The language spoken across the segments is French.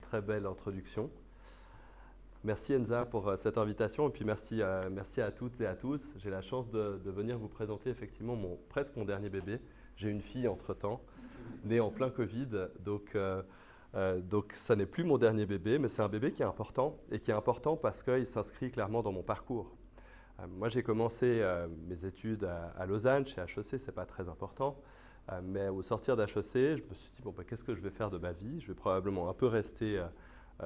très belle introduction. Merci Enza pour cette invitation et puis merci à toutes et à tous. J'ai la chance de venir vous présenter effectivement presque mon dernier bébé. J'ai une fille entre-temps, née en plein Covid, donc ça n'est plus mon dernier bébé, mais c'est un bébé qui est important et qui est important parce qu'il s'inscrit clairement dans mon parcours. Moi j'ai commencé mes études à Lausanne, chez HEC, ce n'est pas très important. Mais au sortir d'HEC, je me suis dit, bon, qu'est-ce que je vais faire de ma vie? Je vais probablement un peu rester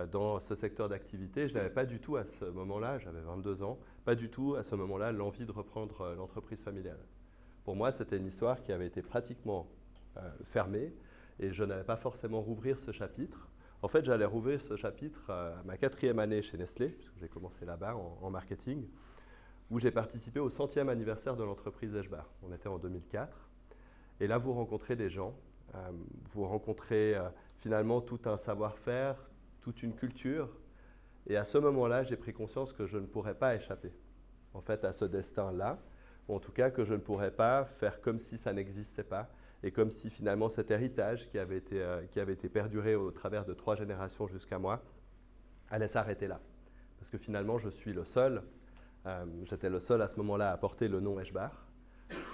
dans ce secteur d'activité. Je n'avais pas du tout à ce moment-là, j'avais 22 ans, pas du tout à ce moment-là l'envie de reprendre l'entreprise familiale. Pour moi, c'était une histoire qui avait été pratiquement fermée et je n'allais pas forcément rouvrir ce chapitre. En fait, j'allais rouvrir ce chapitre à ma 4e année chez Nestlé, puisque j'ai commencé là-bas en marketing, où j'ai participé au 100e anniversaire de l'entreprise Eschbar. On était en 2004. Et là, vous rencontrez des gens, vous rencontrez finalement tout un savoir-faire, toute une culture. Et à ce moment-là, j'ai pris conscience que je ne pourrais pas échapper en fait, à ce destin-là, ou en tout cas que je ne pourrais pas faire comme si ça n'existait pas, et comme si finalement cet héritage qui avait été perduré au travers de 3 générations jusqu'à moi allait s'arrêter là. Parce que finalement, je suis le seul, j'étais le seul à ce moment-là à porter le nom Eschbar.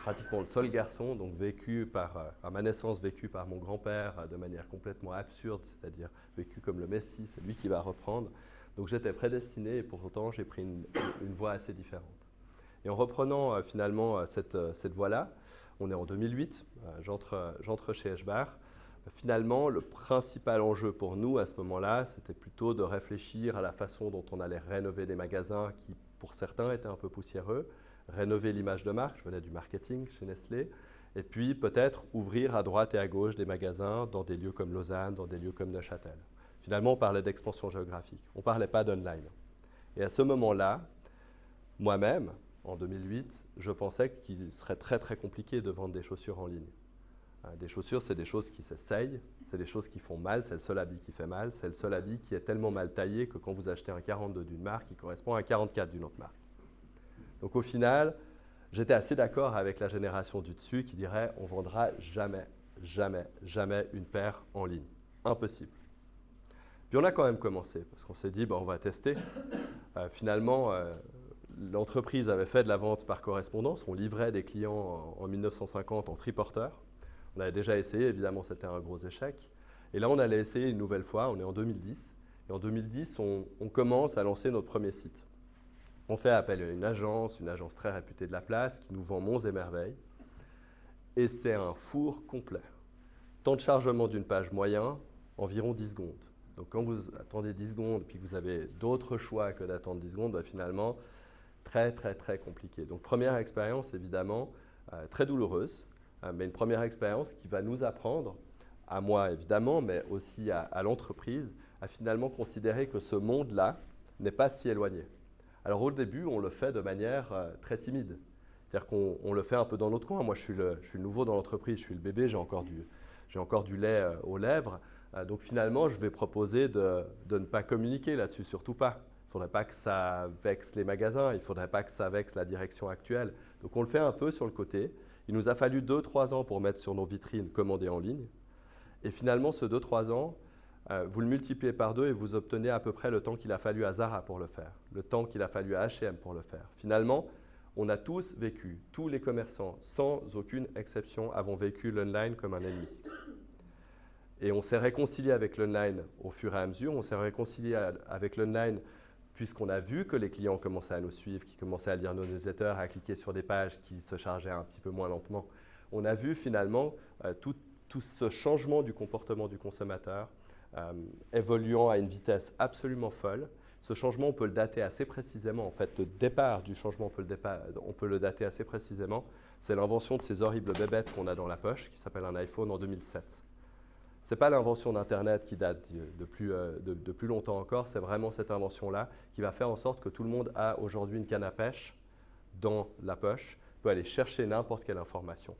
Pratiquement le seul garçon, donc à ma naissance vécu par mon grand-père de manière complètement absurde, c'est-à-dire vécu comme le Messie, c'est lui qui va reprendre. Donc j'étais prédestiné et pour autant j'ai pris une voie assez différente. Et en reprenant finalement cette voie-là, on est en 2008, j'entre chez Eschbar. Finalement, le principal enjeu pour nous à ce moment-là, c'était plutôt de réfléchir à la façon dont on allait rénover des magasins qui, pour certains, étaient un peu poussiéreux, rénover l'image de marque, je venais du marketing chez Nestlé, et puis peut-être ouvrir à droite et à gauche des magasins dans des lieux comme Lausanne, dans des lieux comme Neuchâtel. Finalement, on parlait d'expansion géographique, on ne parlait pas d'online. Et à ce moment-là, moi-même, en 2008, je pensais qu'il serait très très compliqué de vendre des chaussures en ligne. Des chaussures, c'est des choses qui s'essayent, c'est des choses qui font mal, c'est le seul habit qui fait mal, c'est le seul habit qui est tellement mal taillé que quand vous achetez un 42 d'une marque, il correspond à un 44 d'une autre marque. Donc au final, j'étais assez d'accord avec la génération du dessus qui dirait on ne vendra jamais, jamais, jamais une paire en ligne. Impossible. Puis on a quand même commencé parce qu'on s'est dit on va tester. Finalement, l'entreprise avait fait de la vente par correspondance. On livrait des clients en 1950 en triporteur. On avait déjà essayé, évidemment c'était un gros échec. Et là on allait essayer une nouvelle fois, on est en 2010. Et en 2010, on commence à lancer notre premier site. On fait appel à une agence très réputée de la place, qui nous vend monts et merveilles. Et c'est un four complet. Temps de chargement d'une page moyen, environ 10 secondes. Donc quand vous attendez 10 secondes, puis que vous avez d'autres choix que d'attendre 10 secondes, finalement, très, très, très compliqué. Donc première expérience, évidemment, très douloureuse, mais une première expérience qui va nous apprendre, à moi évidemment, mais aussi à l'entreprise, à finalement considérer que ce monde-là n'est pas si éloigné. Alors au début, on le fait de manière très timide. C'est-à-dire qu'on le fait un peu dans notre coin. Moi, je suis le nouveau dans l'entreprise, je suis le bébé, j'ai encore du lait aux lèvres. Donc finalement, je vais proposer de ne pas communiquer là-dessus, surtout pas. Il ne faudrait pas que ça vexe les magasins, il ne faudrait pas que ça vexe la direction actuelle. Donc on le fait un peu sur le côté. Il nous a fallu 2-3 ans pour mettre sur nos vitrines commander en ligne. Et finalement, ce 2-3 ans, vous le multipliez par 2 et vous obtenez à peu près le temps qu'il a fallu à Zara pour le faire, le temps qu'il a fallu à H&M pour le faire. Finalement, on a tous vécu, tous les commerçants, sans aucune exception, avons vécu l'online comme un ennemi. Et on s'est réconcilié avec l'online au fur et à mesure, on s'est réconcilié avec l'online puisqu'on a vu que les clients commençaient à nous suivre, qui commençaient à lire nos newsletters, à cliquer sur des pages qui se chargeaient un petit peu moins lentement. On a vu finalement tout ce changement du comportement du consommateur, évoluant à une vitesse absolument folle. Ce changement, on peut le dater assez précisément. En fait, le départ du changement, on peut le dater assez précisément. C'est l'invention de ces horribles bébêtes qu'on a dans la poche, qui s'appelle un iPhone en 2007. Ce n'est pas l'invention d'Internet qui date de plus longtemps encore, c'est vraiment cette invention-là qui va faire en sorte que tout le monde a aujourd'hui une canne à pêche dans la poche, peut aller chercher n'importe quelle information.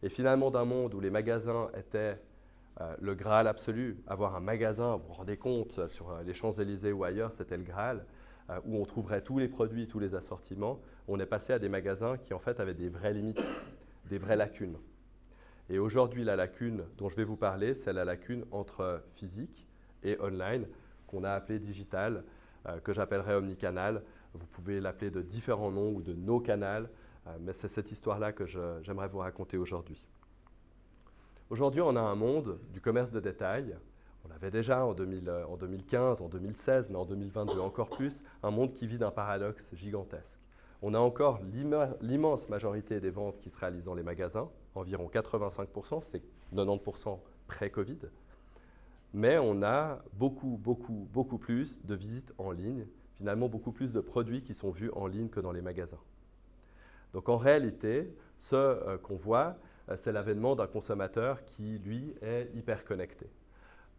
Et finalement, d'un monde où les magasins étaient le Graal absolu, avoir un magasin, vous vous rendez compte, sur les Champs-Élysées ou ailleurs, c'était le Graal, où on trouverait tous les produits, tous les assortiments. On est passé à des magasins qui en fait avaient des vraies limites, des vraies lacunes. Et aujourd'hui, la lacune dont je vais vous parler, c'est la lacune entre physique et online, qu'on a appelé digital, que j'appellerai omnicanal. Vous pouvez l'appeler de différents noms ou de no canal, mais c'est cette histoire-là que j'aimerais vous raconter aujourd'hui. Aujourd'hui, on a un monde du commerce de détail. On avait déjà en 2015, en 2016, mais en 2022 encore plus, un monde qui vit d'un paradoxe gigantesque. On a encore l'immense majorité des ventes qui se réalisent dans les magasins, environ 85%, c'était 90% pré-Covid. Mais on a beaucoup plus de visites en ligne, finalement beaucoup plus de produits qui sont vus en ligne que dans les magasins. Donc en réalité, ce qu'on voit, c'est l'avènement d'un consommateur qui, lui, est hyper connecté.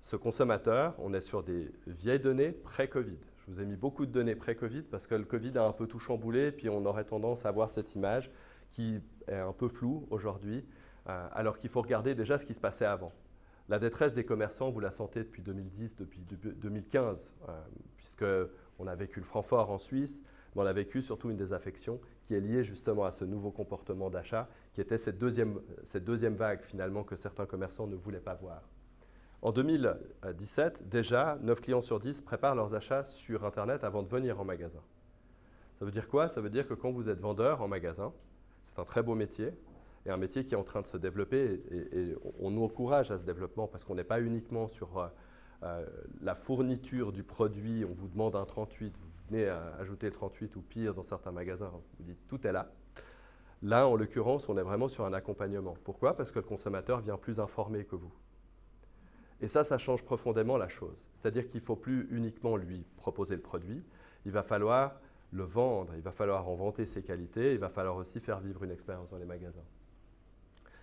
Ce consommateur, on est sur des vieilles données pré-Covid. Je vous ai mis beaucoup de données pré-Covid parce que le Covid a un peu tout chamboulé, puis on aurait tendance à voir cette image qui est un peu floue aujourd'hui, alors qu'il faut regarder déjà ce qui se passait avant. La détresse des commerçants, vous la sentez depuis 2010, depuis 2015, puisqu'on a vécu le franc fort en Suisse, mais on a vécu surtout une désaffection qui est liée justement à ce nouveau comportement d'achat, qui était cette deuxième vague finalement que certains commerçants ne voulaient pas voir. En 2017, déjà, 9 clients sur 10 préparent leurs achats sur Internet avant de venir en magasin. Ça veut dire quoi? Ça veut dire que quand vous êtes vendeur en magasin, c'est un très beau métier, et un métier qui est en train de se développer, et on nous encourage à ce développement parce qu'on n'est pas uniquement sur la fourniture du produit, on vous demande un 38, vous venez ajouter le 38 ou pire dans certains magasins, vous dites tout est là. Là, en l'occurrence, on est vraiment sur un accompagnement. Pourquoi? Parce que le consommateur vient plus informé que vous. Et ça change profondément la chose. C'est-à-dire qu'il ne faut plus uniquement lui proposer le produit, il va falloir le vendre, il va falloir en vanter ses qualités, il va falloir aussi faire vivre une expérience dans les magasins.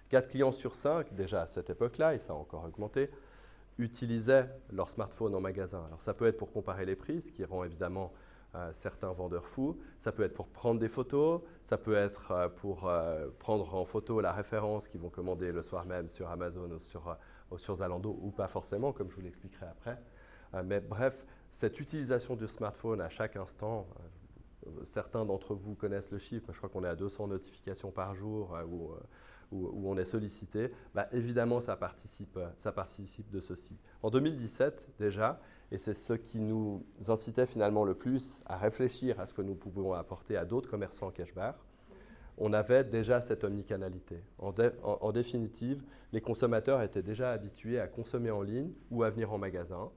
4 clients sur 5, déjà à cette époque-là, et ça a encore augmenté, utilisaient leur smartphone en magasin. Alors ça peut être pour comparer les prix, ce qui rend évidemment certains vendeurs fous. Ça peut être pour prendre des photos, ça peut être pour prendre en photo la référence qu'ils vont commander le soir même sur Amazon ou sur Zalando, ou pas forcément, comme je vous l'expliquerai après. Mais bref, cette utilisation du smartphone à chaque instant, certains d'entre vous connaissent le chiffre, mais je crois qu'on est à 200 notifications par jour où on est sollicité, évidemment ça participe de ceci. En 2017 déjà, et c'est ce qui nous incitait finalement le plus à réfléchir à ce que nous pouvons apporter à d'autres commerçants cash bar, on avait déjà cette omnicanalité. En définitive, les consommateurs étaient déjà habitués à consommer en ligne ou à venir en magasin,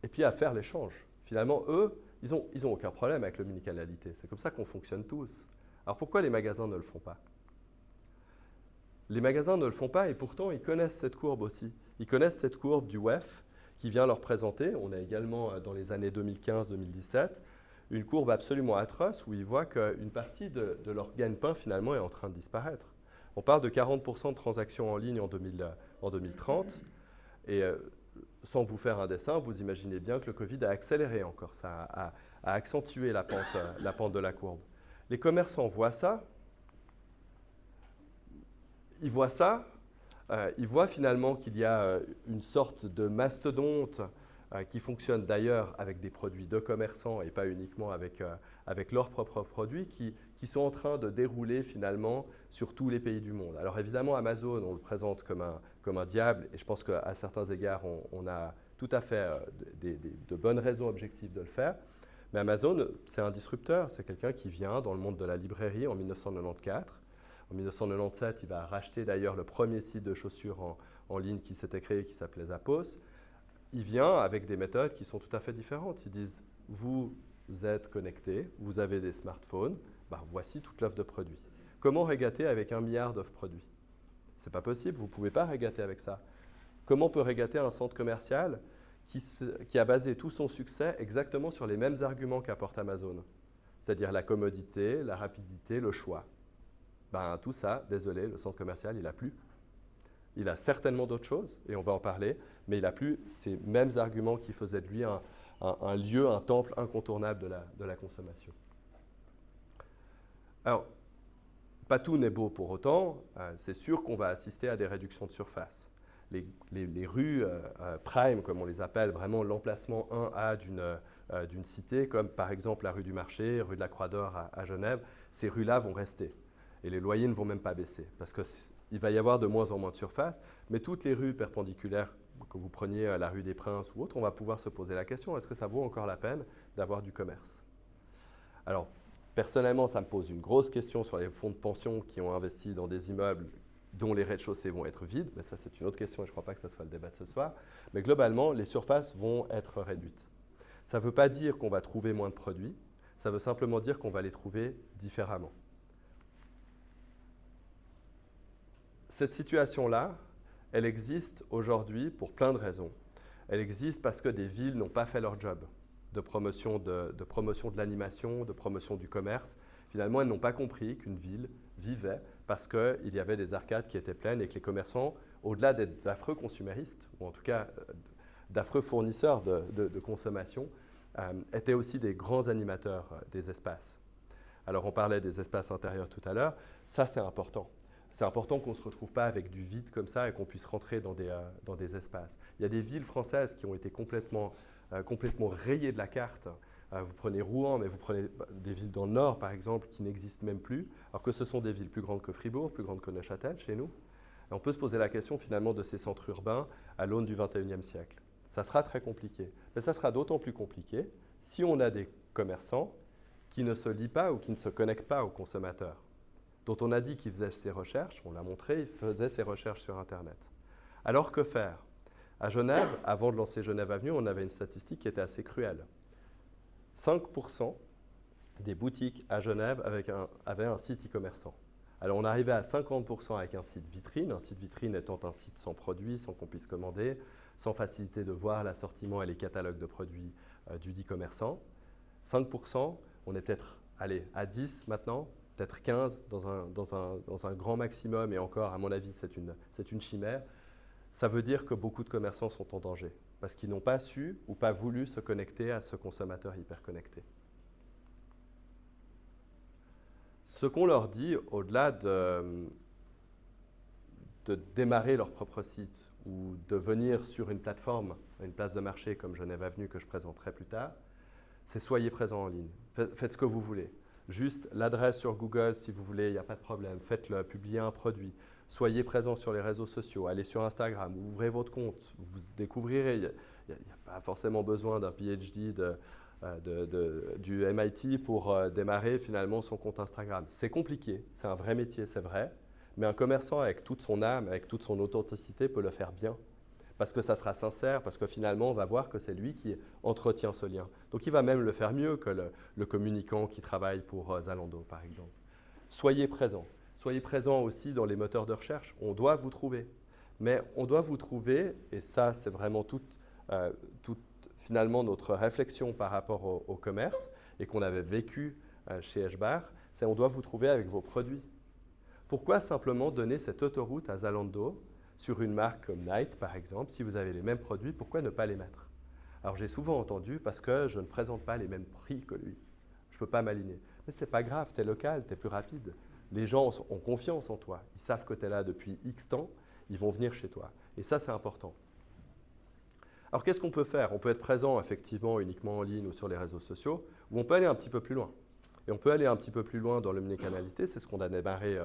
et puis à faire l'échange. Finalement, eux, ils n'ont aucun problème avec l'omnicanalité. C'est comme ça qu'on fonctionne tous. Alors pourquoi les magasins ne le font pas? Les magasins ne le font pas et pourtant ils connaissent cette courbe aussi. Ils connaissent cette courbe du WEF qui vient leur présenter. On a également dans les années 2015-2017 une courbe absolument atroce où ils voient qu'une partie de leur gagne-pain finalement est en train de disparaître. On parle de 40% de transactions en ligne en 2030 et sans vous faire un dessin, vous imaginez bien que le Covid a accéléré encore ça, a accentué la pente de la courbe. Les commerçants voient ça. Ils voient finalement qu'il y a une sorte de mastodonte qui fonctionne d'ailleurs avec des produits de commerçants et pas uniquement avec leurs propres produits qui sont en train de dérouler finalement sur tous les pays du monde. Alors évidemment, Amazon, on le présente comme un diable et je pense qu'à certains égards, on a tout à fait de bonnes raisons objectives de le faire. Mais Amazon, c'est un disrupteur, c'est quelqu'un qui vient dans le monde de la librairie en 1994. En 1997, il va racheter d'ailleurs le premier site de chaussures en ligne qui s'était créé, qui s'appelait Zappos. Il vient avec des méthodes qui sont tout à fait différentes. Ils disent, vous êtes connectés, vous avez des smartphones, voici toute l'offre de produits. Comment régater avec 1 milliard d'offres produits? Ce n'est pas possible, vous ne pouvez pas régater avec ça. Comment on peut régater un centre commercial qui a basé tout son succès exactement sur les mêmes arguments qu'apporte Amazon? C'est-à-dire la commodité, la rapidité, le choix. Tout ça, désolé, le centre commercial, il n'a plus. Il a certainement d'autres choses, et on va en parler, mais il n'a plus ces mêmes arguments qui faisaient de lui un lieu, un temple incontournable de la consommation. Alors, pas tout n'est beau pour autant. C'est sûr qu'on va assister à des réductions de surface. Les rues prime, comme on les appelle, vraiment l'emplacement 1A d'une cité, comme par exemple la rue du Marché, rue de la Croix d'Or à Genève, ces rues-là vont rester. Et les loyers ne vont même pas baisser parce qu'il va y avoir de moins en moins de surface, mais toutes les rues perpendiculaires que vous preniez la rue des Princes ou autre, on va pouvoir se poser la question, est-ce que ça vaut encore la peine d'avoir du commerce? Alors, personnellement, ça me pose une grosse question sur les fonds de pension qui ont investi dans des immeubles dont les rez-de-chaussée vont être vides, mais ça c'est une autre question et je ne crois pas que ça soit le débat de ce soir. Mais globalement, les surfaces vont être réduites. Ça ne veut pas dire qu'on va trouver moins de produits, ça veut simplement dire qu'on va les trouver différemment. Cette situation-là, elle existe aujourd'hui pour plein de raisons. Elle existe parce que des villes n'ont pas fait leur job de promotion de l'animation, de promotion du commerce. Finalement, elles n'ont pas compris qu'une ville vivait parce qu'il y avait des arcades qui étaient pleines et que les commerçants, au-delà d'être d'affreux consuméristes, ou en tout cas d'affreux fournisseurs de consommation, étaient aussi des grands animateurs des espaces. Alors on parlait des espaces intérieurs tout à l'heure, ça c'est important. C'est important qu'on ne se retrouve pas avec du vide comme ça et qu'on puisse rentrer dans des espaces. Il y a des villes françaises qui ont été complètement rayées de la carte. Vous prenez Rouen, mais vous prenez des villes dans le Nord, par exemple, qui n'existent même plus, alors que ce sont des villes plus grandes que Fribourg, plus grandes que Neuchâtel, chez nous. Et on peut se poser la question, finalement, de ces centres urbains à l'aune du XXIe siècle. Ça sera très compliqué. Mais ça sera d'autant plus compliqué si on a des commerçants qui ne se lient pas ou qui ne se connectent pas aux consommateurs, dont on a dit qu'ils faisaient ses recherches, on l'a montré, ils faisaient ses recherches sur Internet. Alors que faire? À Genève, avant de lancer Genève Avenue, on avait une statistique qui était assez cruelle. 5% des boutiques à Genève avaient un site e-commerçant. Alors on arrivait à 50% avec un site vitrine étant un site sans produits, sans qu'on puisse commander, sans facilité de voir l'assortiment et les catalogues de produits du dit commerçant. 5%, on est peut-être à 10 maintenant, peut-être 15 dans un grand maximum, et encore, à mon avis, c'est une chimère. Ça veut dire que beaucoup de commerçants sont en danger, parce qu'ils n'ont pas su ou pas voulu se connecter à ce consommateur hyper connecté. Ce qu'on leur dit, au-delà de démarrer leur propre site ou de venir sur une plateforme, une place de marché comme Genève Avenue que je présenterai plus tard, c'est soyez présents en ligne. Faites ce que vous voulez. Juste l'adresse sur Google, si vous voulez, il n'y a pas de problème. Faites-le, publiez un produit. Soyez présents sur les réseaux sociaux, allez sur Instagram, ouvrez votre compte, vous découvrirez. Il n'y a pas forcément besoin d'un PhD du MIT pour démarrer finalement son compte Instagram. C'est compliqué, c'est un vrai métier, c'est vrai, mais un commerçant avec toute son âme, avec toute son authenticité peut le faire bien. Parce que ça sera sincère, parce que finalement, on va voir que c'est lui qui entretient ce lien. Donc, il va même le faire mieux que le communicant qui travaille pour Zalando, par exemple. Soyez présents. Soyez présents aussi dans les moteurs de recherche. On doit vous trouver. Mais on doit vous trouver, et ça, c'est vraiment toute finalement notre réflexion par rapport au commerce, et qu'on avait vécu chez Eschbach, c'est on doit vous trouver avec vos produits. Pourquoi simplement donner cette autoroute à Zalando sur une marque comme Nike, par exemple, si vous avez les mêmes produits, pourquoi ne pas les mettre? Alors j'ai souvent entendu, parce que je ne présente pas les mêmes prix que lui. Je ne peux pas m'aligner. Mais ce n'est pas grave, tu es local, tu es plus rapide. Les gens ont confiance en toi. Ils savent que tu es là depuis X temps, ils vont venir chez toi. Et ça, c'est important. Alors qu'est-ce qu'on peut faire? On peut être présent effectivement uniquement en ligne ou sur les réseaux sociaux, ou on peut aller un petit peu plus loin. Et on peut aller un petit peu plus loin dans l'omnicanalité, c'est ce qu'on a démarré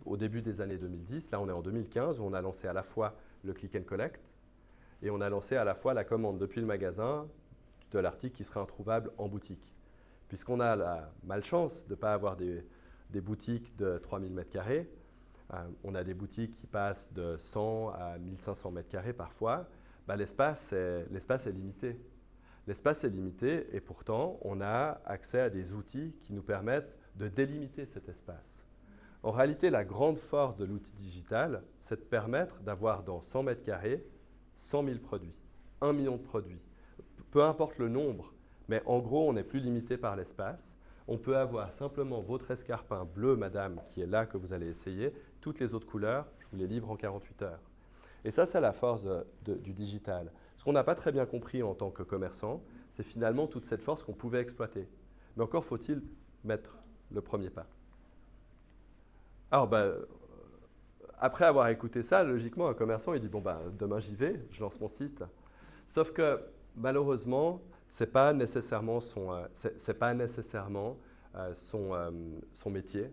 au début des années 2010, là on est en 2015, où on a lancé à la fois le click and collect et on a lancé à la fois la commande depuis le magasin de l'article qui sera introuvable en boutique. Puisqu'on a la malchance de ne pas avoir des boutiques de 3000 m², on a des boutiques qui passent de 100 à 1500 m² parfois, l'espace est limité. L'espace est limité et pourtant on a accès à des outils qui nous permettent de délimiter cet espace. En réalité, la grande force de l'outil digital, c'est de permettre d'avoir dans 100 m², 100 000 produits, 1 million de produits. Peu importe le nombre, mais en gros, on n'est plus limité par l'espace. On peut avoir simplement votre escarpin bleu, madame, qui est là que vous allez essayer. Toutes les autres couleurs, je vous les livre en 48 heures. Et ça, c'est la force du digital. Ce qu'on n'a pas très bien compris en tant que commerçant, c'est finalement toute cette force qu'on pouvait exploiter. Mais encore faut-il mettre le premier pas. Alors, après avoir écouté ça, logiquement, un commerçant, il dit « bon, demain j'y vais, je lance mon site ». Sauf que, malheureusement, ce n'est pas nécessairement son métier.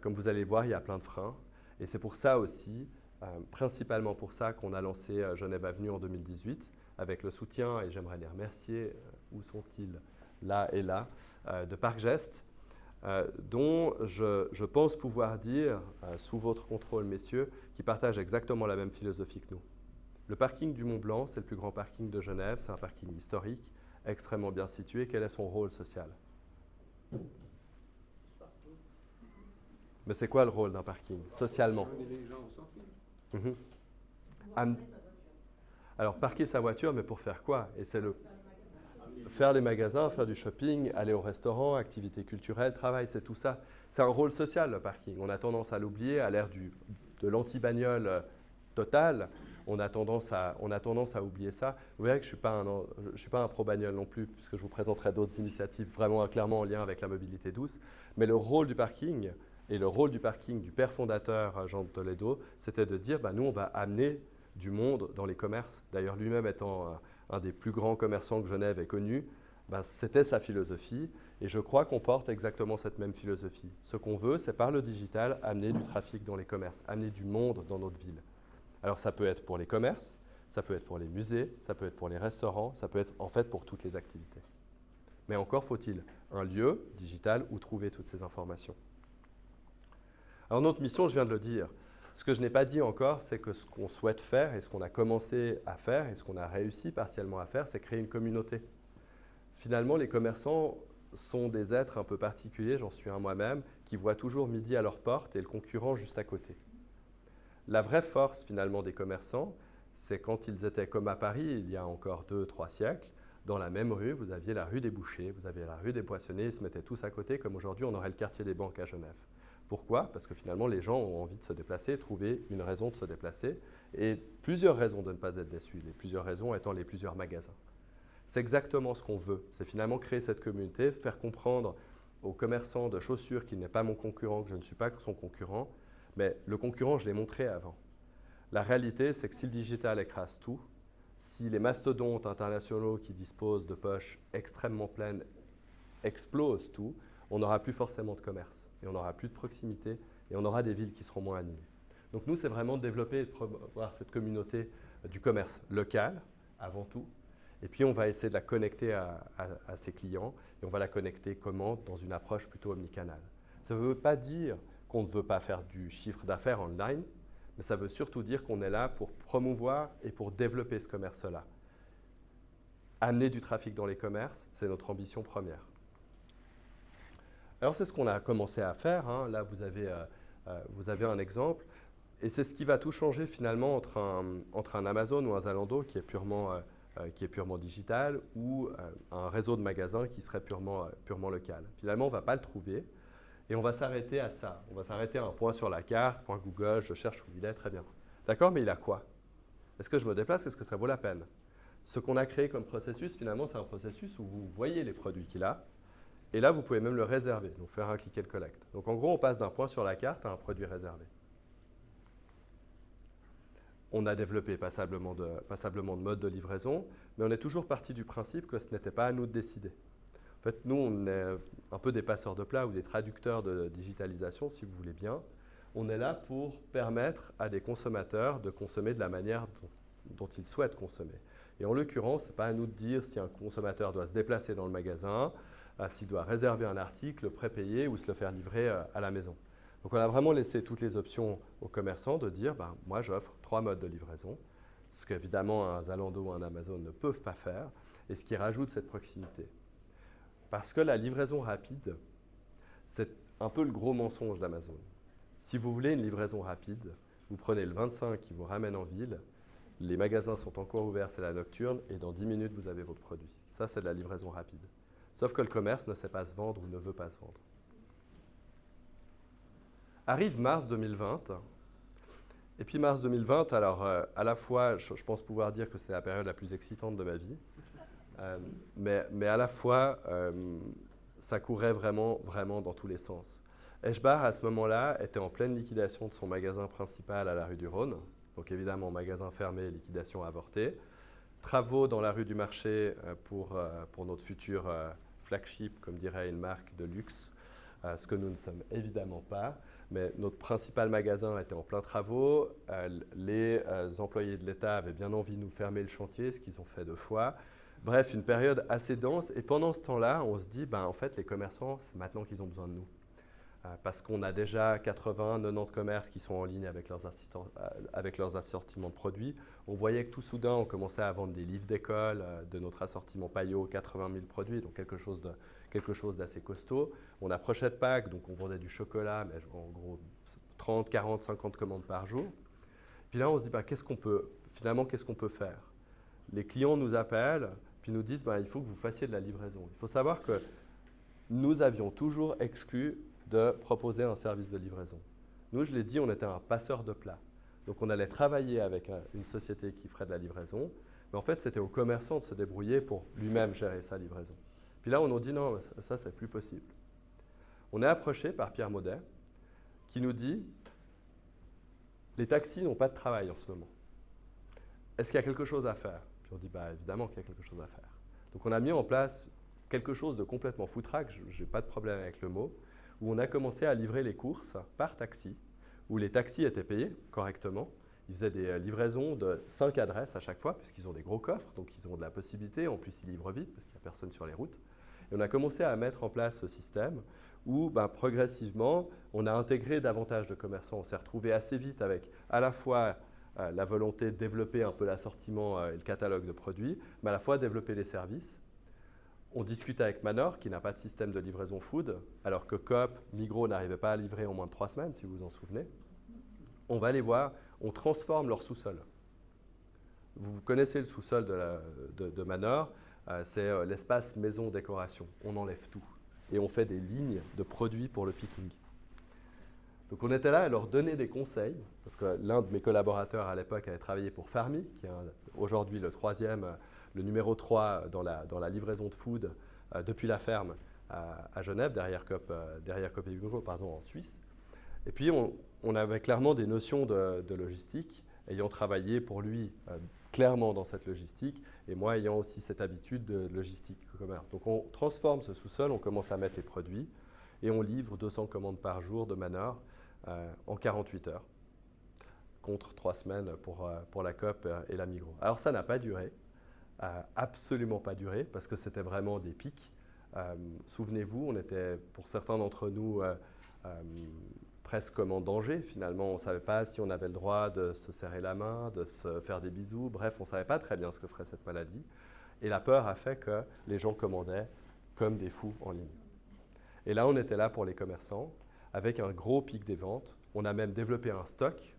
Comme vous allez voir, il y a plein de freins. Et c'est pour ça aussi principalement pour ça qu'on a lancé Genève Avenue en 2018, avec le soutien, et j'aimerais les remercier, où sont-ils, là et là, de Parkgest, dont je pense pouvoir dire, sous votre contrôle, messieurs, qu'ils partagent exactement la même philosophie que nous. Le parking du Mont Blanc, c'est le plus grand parking de Genève, c'est un parking historique, extrêmement bien situé. Quel est son rôle social? Mais c'est quoi le rôle d'un parking, socialement? Alors, parquer sa voiture, mais pour faire quoi? Et c'est faire les magasins, faire du shopping, aller au restaurant, activités culturelles, travail, c'est tout ça. C'est un rôle social, le parking. On a tendance à l'oublier à l'ère de l'anti-bagnole totale. On a tendance à oublier ça. Vous verrez que je ne suis pas un pro-bagnole non plus, puisque je vous présenterai d'autres initiatives vraiment clairement en lien avec la mobilité douce. Mais le rôle du parking et le rôle du parking du père fondateur Jean de Toledo, c'était de dire, nous, on va amener du monde dans les commerces. D'ailleurs, lui-même étant un des plus grands commerçants que Genève ait connu, c'était sa philosophie. Et je crois qu'on porte exactement cette même philosophie. Ce qu'on veut, c'est par le digital, amener du trafic dans les commerces, amener du monde dans notre ville. Alors ça peut être pour les commerces, ça peut être pour les musées, ça peut être pour les restaurants, ça peut être en fait pour toutes les activités. Mais encore faut-il un lieu digital où trouver toutes ces informations. Alors notre mission, je viens de le dire, ce que je n'ai pas dit encore, c'est que ce qu'on souhaite faire et ce qu'on a commencé à faire et ce qu'on a réussi partiellement à faire, c'est créer une communauté. Finalement, les commerçants sont des êtres un peu particuliers, j'en suis un moi-même, qui voient toujours midi à leur porte et le concurrent juste à côté. La vraie force finalement des commerçants, c'est quand ils étaient comme à Paris il y a encore 2-3 siècles, dans la même rue, vous aviez la rue des bouchers, vous aviez la rue des poissonniers, ils se mettaient tous à côté, comme aujourd'hui on aurait le quartier des banques à Genève. Pourquoi? Parce que finalement les gens ont envie de se déplacer, trouver une raison de se déplacer, et plusieurs raisons de ne pas être déçus, les plusieurs raisons étant les plusieurs magasins. C'est exactement ce qu'on veut, c'est finalement créer cette communauté, faire comprendre aux commerçants de chaussures qu'il n'est pas mon concurrent, que je ne suis pas son concurrent, mais le concurrent, je l'ai montré avant. La réalité, c'est que si le digital écrase tout, si les mastodontes internationaux qui disposent de poches extrêmement pleines explosent tout, on n'aura plus forcément de commerce, et on n'aura plus de proximité, et on aura des villes qui seront moins animées. Donc nous, c'est vraiment de développer et de promouvoir cette communauté du commerce local, avant tout, et puis on va essayer de la connecter à ses clients, et on va la connecter comment? Dans une approche plutôt omnicanale. Ça ne veut pas dire qu'on ne veut pas faire du chiffre d'affaires online, mais ça veut surtout dire qu'on est là pour promouvoir et pour développer ce commerce-là. Amener du trafic dans les commerces, c'est notre ambition première. Alors c'est ce qu'on a commencé à faire, hein. Là vous avez un exemple, et c'est ce qui va tout changer finalement entre un Amazon ou un Zalando qui est purement digital ou un réseau de magasins qui serait purement local. Finalement on ne va pas le trouver. Et on va s'arrêter à ça. On va s'arrêter à un point sur la carte, point Google, je cherche où il est, très bien. D'accord, mais il a quoi? Est-ce que je me déplace? Est-ce que ça vaut la peine? Ce qu'on a créé comme processus, finalement, c'est un processus où vous voyez les produits qu'il a. Et là, vous pouvez même le réserver, donc faire un click and collect. Donc en gros, on passe d'un point sur la carte à un produit réservé. On a développé passablement de modes de livraison, mais on est toujours parti du principe que ce n'était pas à nous de décider. En fait, nous, on est un peu des passeurs de plats ou des traducteurs de digitalisation, si vous voulez bien. On est là pour permettre à des consommateurs de consommer de la manière dont ils souhaitent consommer. Et en l'occurrence, ce n'est pas à nous de dire si un consommateur doit se déplacer dans le magasin, s'il doit réserver un article, prépayer ou se le faire livrer à la maison. Donc on a vraiment laissé toutes les options aux commerçants de dire, moi j'offre 3 modes de livraison, ce qu'évidemment un Zalando ou un Amazon ne peuvent pas faire, et ce qui rajoute cette proximité. Parce que la livraison rapide, c'est un peu le gros mensonge d'Amazon. Si vous voulez une livraison rapide, vous prenez le 25 qui vous ramène en ville, les magasins sont encore ouverts, c'est la nocturne, et dans 10 minutes, vous avez votre produit. Ça, c'est de la livraison rapide. Sauf que le commerce ne sait pas se vendre ou ne veut pas se vendre. Arrive mars 2020, et puis mars 2020, alors à la fois, je pense pouvoir dire que c'est la période la plus excitante de ma vie, mais à la fois, ça courait vraiment dans tous les sens. Eschbar, à ce moment-là, était en pleine liquidation de son magasin principal à la rue du Rhône. Donc évidemment, magasin fermé, liquidation avortée. Travaux dans la rue du Marché pour notre futur flagship, comme dirait une marque de luxe, ce que nous ne sommes évidemment pas. Mais notre principal magasin était en plein travaux. Les employés de l'État avaient bien envie de nous fermer le chantier, ce qu'ils ont fait 2 fois. Bref, une période assez dense. Et pendant ce temps-là, on se dit, en fait, les commerçants, c'est maintenant qu'ils ont besoin de nous. Parce qu'on a déjà 80, 90 commerces qui sont en ligne avec leurs assortiments de produits. On voyait que tout soudain, on commençait à vendre des livres d'école, de notre assortiment Payot, 80 000 produits, donc quelque chose d'assez costaud. On approchait de Pâques, donc on vendait du chocolat, mais en gros 30, 40, 50 commandes par jour. Puis là, on se dit, qu'est-ce qu'on peut faire? Les clients nous appellent, puis nous disent, il faut que vous fassiez de la livraison. Il faut savoir que nous avions toujours exclu de proposer un service de livraison. Nous, je l'ai dit, on était un passeur de plats. Donc, on allait travailler avec une société qui ferait de la livraison, mais en fait, c'était au commerçant de se débrouiller pour lui-même gérer sa livraison. Puis là, on nous dit non, ça, c'est plus possible. On est approché par Pierre Maudet, qui nous dit les taxis n'ont pas de travail en ce moment. Est-ce qu'il y a quelque chose à faire? Puis on dit évidemment qu'il y a quelque chose à faire. Donc, on a mis en place quelque chose de complètement foutraque, je n'ai pas de problème avec le mot, où on a commencé à livrer les courses par taxi, où les taxis étaient payés correctement. Ils faisaient des livraisons de 5 adresses à chaque fois, puisqu'ils ont des gros coffres, donc ils ont de la possibilité. En plus, ils livrent vite, parce qu'il n'y a personne sur les routes. Et on a commencé à mettre en place ce système où, progressivement, on a intégré davantage de commerçants. On s'est retrouvé assez vite avec à la fois la volonté de développer un peu l'assortiment et le catalogue de produits, mais à la fois développer les services. On discute avec Manor, qui n'a pas de système de livraison food, alors que Coop, Migros n'arrivaient pas à livrer en moins de 3 semaines, si vous vous en souvenez. On va les voir, on transforme leur sous-sol. Vous connaissez le sous-sol de Manor, c'est l'espace maison décoration. On enlève tout et on fait des lignes de produits pour le picking. Donc on était là à leur donner des conseils, parce que l'un de mes collaborateurs à l'époque avait travaillé pour Farmy, qui est aujourd'hui le numéro 3 dans la livraison de food depuis la ferme à Genève, derrière Coop et Migros, en Suisse. Et puis on avait clairement des notions de logistique, ayant travaillé pour lui clairement dans cette logistique, et moi ayant aussi cette habitude de logistique commerce. Donc on transforme ce sous-sol, on commence à mettre les produits, et on livre 200 commandes par jour de Manor en 48 heures, contre 3 semaines pour la Coop et la Migros. Alors ça n'a pas duré, absolument pas duré, parce que c'était vraiment des pics. Souvenez-vous, on était, pour certains d'entre nous, presque comme en danger. Finalement, on ne savait pas si on avait le droit de se serrer la main, de se faire des bisous. Bref, on ne savait pas très bien ce que ferait cette maladie. Et la peur a fait que les gens commandaient comme des fous en ligne. Et là, on était là pour les commerçants, avec un gros pic des ventes. On a même développé un stock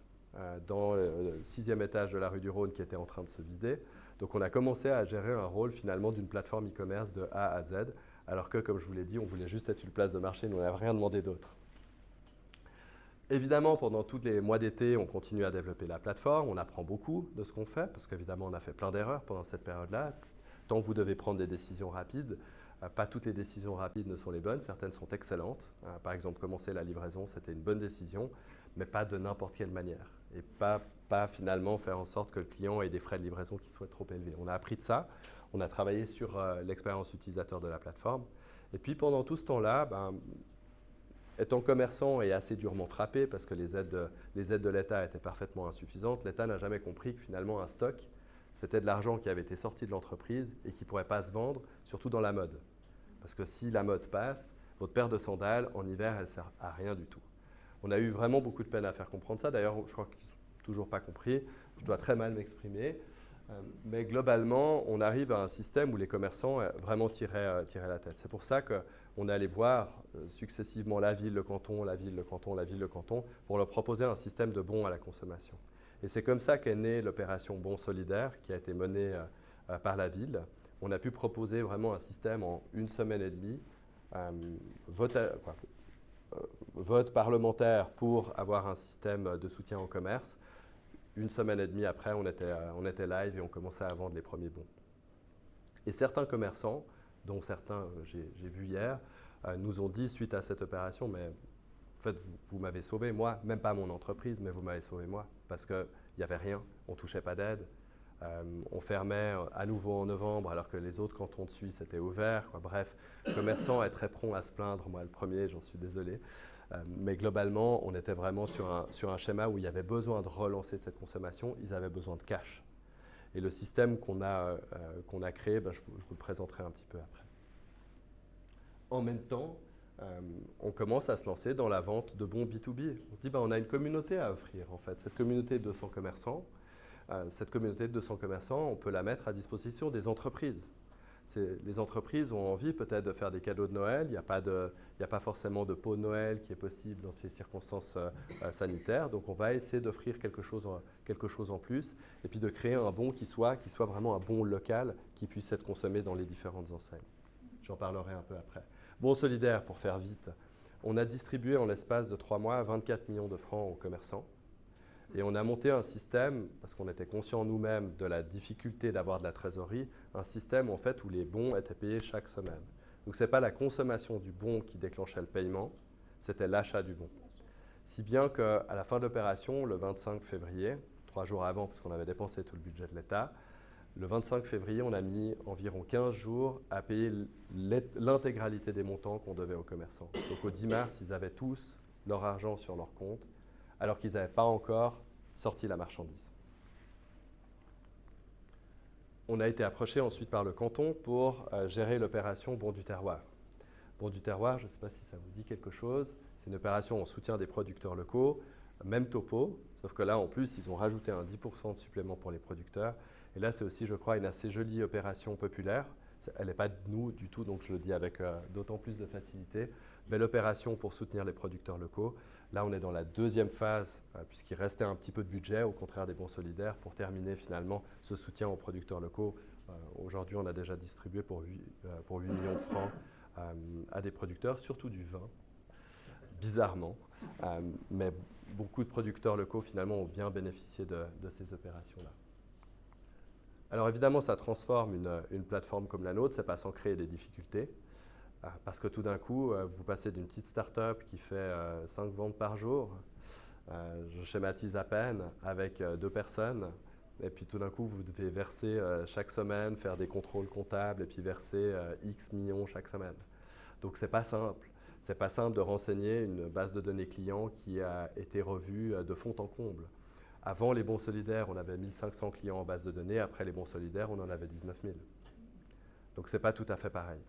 dans le 6e étage de la rue du Rhône qui était en train de se vider. Donc, on a commencé à gérer un rôle finalement d'une plateforme e-commerce de A à Z, alors que, comme je vous l'ai dit, on voulait juste être une place de marché, nous n'avons rien demandé d'autre. Évidemment, pendant tous les mois d'été, on continue à développer la plateforme, on apprend beaucoup de ce qu'on fait, parce qu'évidemment, on a fait plein d'erreurs pendant cette période-là. Tant vous devez prendre des décisions rapides, pas toutes les décisions rapides ne sont les bonnes, certaines sont excellentes. Par exemple, commencer la livraison, c'était une bonne décision, mais pas de n'importe quelle manière. Et pas finalement faire en sorte que le client ait des frais de livraison qui soient trop élevés. On a appris de ça, on a travaillé sur l'expérience utilisateur de la plateforme. Et puis pendant tout ce temps-là, étant commerçant et assez durement frappé parce que les aides de l'État étaient parfaitement insuffisantes, l'État n'a jamais compris que finalement un stock, c'était de l'argent qui avait été sorti de l'entreprise et qui ne pourrait pas se vendre, surtout dans la mode. Parce que si la mode passe, votre paire de sandales, en hiver, elle ne sert à rien du tout. On a eu vraiment beaucoup de peine à faire comprendre ça. D'ailleurs, je crois qu'ils n'ont toujours pas compris. Je dois très mal m'exprimer. Mais globalement, on arrive à un système où les commerçants vraiment tiraient la tête. C'est pour ça qu'on est allé voir successivement la ville, le canton, la ville, le canton, la ville, le canton, pour leur proposer un système de bons à la consommation. Et c'est comme ça qu'est née l'opération Bons Solidaires, qui a été menée par la ville. On a pu proposer vraiment un système en 1 semaine et demie, vote parlementaire pour avoir un système de soutien au commerce. 1 semaine et demie après, on était live et on commençait à vendre les premiers bons. Et certains commerçants, dont certains j'ai vu hier, nous ont dit suite à cette opération, mais en fait, vous m'avez sauvé, moi, même pas mon entreprise, mais vous m'avez sauvé moi, parce qu'il n'y avait rien, on ne touchait pas d'aide. On fermait à nouveau en novembre alors que les autres cantons de Suisse étaient ouverts. Bref, le commerçant est très prompt à se plaindre, moi le premier, j'en suis désolé. Mais globalement, on était vraiment sur un schéma où il y avait besoin de relancer cette consommation, ils avaient besoin de cash. Et le système qu'on a créé, je vous le présenterai un petit peu après. En même temps, on commence à se lancer dans la vente de bons B2B. On se dit, on a une communauté à offrir en fait. Cette communauté de 200 commerçants, on peut la mettre à disposition des entreprises. Les entreprises ont envie peut-être de faire des cadeaux de Noël. Il n'y a pas forcément de pot de Noël qui est possible dans ces circonstances sanitaires. Donc on va essayer d'offrir quelque chose en plus et puis de créer un bon qui soit vraiment un bon local qui puisse être consommé dans les différentes enseignes. J'en parlerai un peu après. Bon solidaire, pour faire vite. On a distribué en l'espace de 3 mois 24 millions de francs aux commerçants. Et on a monté un système, parce qu'on était conscients nous-mêmes de la difficulté d'avoir de la trésorerie, un système en fait où les bons étaient payés chaque semaine. Donc ce n'est pas la consommation du bon qui déclenchait le paiement, c'était l'achat du bon. Si bien qu'à la fin de l'opération, le 25 février, 3 jours avant, parce qu'on avait dépensé tout le budget de l'État, le 25 février, on a mis environ 15 jours à payer l'intégralité des montants qu'on devait aux commerçants. Donc au 10 mars, ils avaient tous leur argent sur leur compte, alors qu'ils n'avaient pas encore sorti la marchandise. On a été approché ensuite par le canton pour gérer l'opération Bon du Terroir. Bon du Terroir, je ne sais pas si ça vous dit quelque chose, c'est une opération en soutien des producteurs locaux, même topo, sauf que là en plus ils ont rajouté un 10% de supplément pour les producteurs. Et là c'est aussi, je crois, une assez jolie opération populaire. Elle n'est pas de nous du tout, donc je le dis avec d'autant plus de facilité. Belle opération pour soutenir les producteurs locaux. Là, on est dans la deuxième phase, puisqu'il restait un petit peu de budget, au contraire des bons solidaires, pour terminer finalement ce soutien aux producteurs locaux. Aujourd'hui, on a déjà distribué pour 8 millions de francs à des producteurs, surtout du vin, bizarrement. Mais beaucoup de producteurs locaux, finalement, ont bien bénéficié de ces opérations-là. Alors évidemment, ça transforme une plateforme comme la nôtre, ce n'est pas sans créer des difficultés. Parce que tout d'un coup, vous passez d'une petite start-up qui fait 5 ventes par jour, je schématise à peine, avec 2 personnes, et puis tout d'un coup, vous devez verser chaque semaine, faire des contrôles comptables, et puis verser X millions chaque semaine. Donc ce n'est pas simple. Ce n'est pas simple de renseigner une base de données clients qui a été revue de fond en comble. Avant les bons solidaires, on avait 1500 clients en base de données, après les bons solidaires, on en avait 19 000. Donc ce n'est pas tout à fait pareil.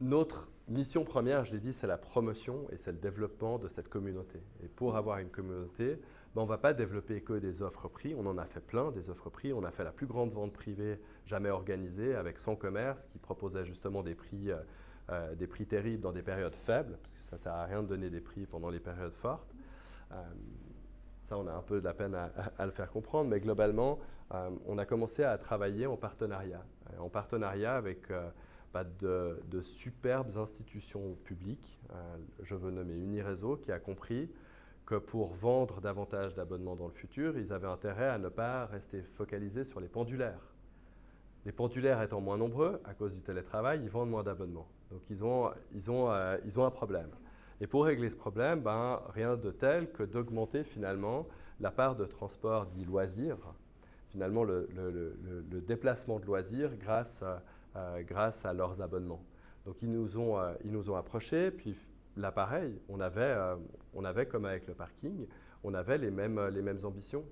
Notre mission première, je l'ai dit, c'est la promotion et c'est le développement de cette communauté. Et pour avoir une communauté, on ne va pas développer que des offres prix. On en a fait plein, des offres prix. On a fait la plus grande vente privée jamais organisée avec 100 commerces qui proposaient justement des prix terribles dans des périodes faibles, parce que ça ne sert à rien de donner des prix pendant les périodes fortes. Ça, on a un peu de la peine à le faire comprendre, mais globalement, on a commencé à travailler en partenariat avec de superbes institutions publiques. Je veux nommer Uniréseau, qui a compris que pour vendre davantage d'abonnements dans le futur, ils avaient intérêt à ne pas rester focalisés sur les pendulaires. Les pendulaires étant moins nombreux, à cause du télétravail, ils vendent moins d'abonnements. Donc ils ont un problème. Et pour régler ce problème, rien de tel que d'augmenter finalement la part de transport dit loisir, finalement le déplacement de loisirs grâce à leurs abonnements. Donc ils nous ont approchés, puis là pareil, on avait comme avec le parking, on avait les mêmes ambitions.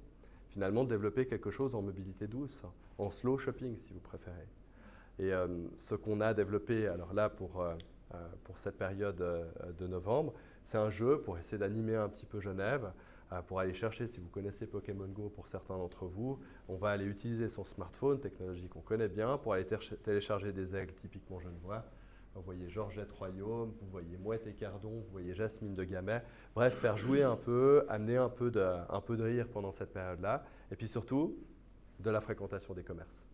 Finalement, développer quelque chose en mobilité douce, en slow shopping si vous préférez. Et ce qu'on a développé, alors là pour cette période de novembre, c'est un jeu pour essayer d'animer un petit peu Genève, pour aller chercher, si vous connaissez Pokémon Go pour certains d'entre vous, on va aller utiliser son smartphone, technologie qu'on connaît bien, pour aller télécharger des aigles typiquement genevois. Vous voyez Georgette Royaume, vous voyez Mouette et Cardon, vous voyez Jasmine de Gamay. Bref, faire jouer un peu, amener un peu de rire pendant cette période-là. Et puis surtout, de la fréquentation des commerces.